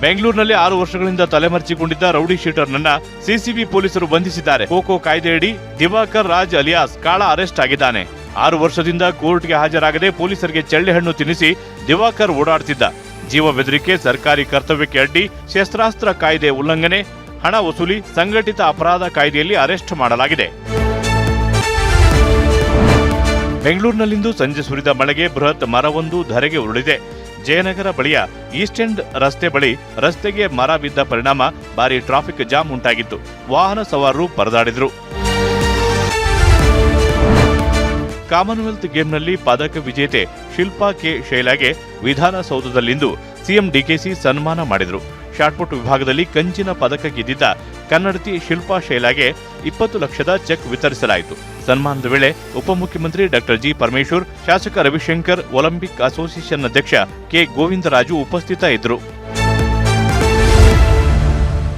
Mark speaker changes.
Speaker 1: ಬೆಂಗಳೂರಿನಲ್ಲಿ 6 ವರ್ಷಗಳಿಂದ ತಲೆಮರೆಸಿಕೊಂಡಿದ್ದ rowdy ಶೀಟರ್ನನ್ನ CCB ಪೊಲೀಸರು ಬಂಧಿಸಿದ್ದಾರೆ. ಕೋಕೋ ಕಾಯ್ದೆಯಡಿ ದಿವಾಕರ್ ರಾಜ್ ಅಲಿಯಾಸ್ ಕಾಳ ಅರೆಸ್ಟ್ ಆಗಿದ್ದಾನೆ. 6 ವರ್ಷದಿಂದ ಕೋರ್ಟ್ಗೆ ಹಾಜರಾಗದೆ ಪೊಲೀಸರಿಗೆ ಚಳ್ಳೆಹಣ್ಣು ತಿನ್ನಿಸಿ ದಿವಾಕರ್ ಓಡಾಡ್ತಿದ್ದ. ಜೀವ ಬೆದರಿಕೆ, ಸರ್ಕಾರಿ ಕರ್ತವ್ಯಕ್ಕೆ ಅಡ್ಡಿ, ಶಸ್ತ್ರಾಸ್ತ್ರ ಕಾಯ್ದೆ ಉಲ್ಲಂಘನೆ, ಹಣ ವಸೂಲಿ, ಸಂಘಟಿತ ಅಪರಾಧ ಕಾಯ್ದೆಯಲ್ಲಿ ಅರೆಸ್ಟ್ ಮಾಡಲಾಗಿದೆ. ಬೆಂಗಳೂರಿನಲ್ಲಿಂದು ಸಂಜೆ ಸುರಿದ ಮಳೆಗೆ ಬೃಹತ್ ಮರವೊಂದು ಧರೆಗೆ ಉರುಳಿದೆ. ಜಯನಗರ ಬಳಿಯ ಈಸ್ಟ್ ಎಂಡ್ ರಸ್ತೆ ಬಳಿ ರಸ್ತೆಗೆ ಮರ ಬಿದ್ದ ಪರಿಣಾಮ ಭಾರೀ ಟ್ರಾಫಿಕ್ ಜಾಮ್ ಉಂಟಾಗಿತ್ತು. ವಾಹನ ಸವಾರರು ಪರದಾಡಿದರು. ಕಾಮನ್ವೆಲ್ತ್ ಗೇಮ್ನಲ್ಲಿ ಪದಕ ವಿಜೇತೆ ಶಿಲ್ಪಾ ಕೆ ಶೈಲಾಗೆ ವಿಧಾನಸೌಧದಲ್ಲಿಂದು ಸಿಎಂ ಡಿಕೆಶಿ ಸನ್ಮಾನ ಮಾಡಿದರು. ಶಾಟ್ಪುಟ್ ವಿಭಾಗದಲ್ಲಿ ಕಂಚಿನ ಪದಕ ಗೆದ್ದಿದ್ದ ಕನ್ನಡತಿ ಶಿಲ್ಪಾ ಶೈಲಾಗೆ 20 ಲಕ್ಷದ ಚೆಕ್ ವಿತರಿಸಲಾಯಿತು. ಸನ್ಮಾನದ ವೇಳೆ ಉಪಮುಖ್ಯಮಂತ್ರಿ ಡಾಕ್ಟರ್ ಜಿ ಪರಮೇಶ್ವರ್, ಶಾಸಕ ರವಿಶಂಕರ್, ಒಲಿಂಪಿಕ್ ಅಸೋಸಿಯೇಷನ್ ಅಧ್ಯಕ್ಷ ಕೆ ಗೋವಿಂದರಾಜು ಉಪಸ್ಥಿತ ಇದ್ದರು.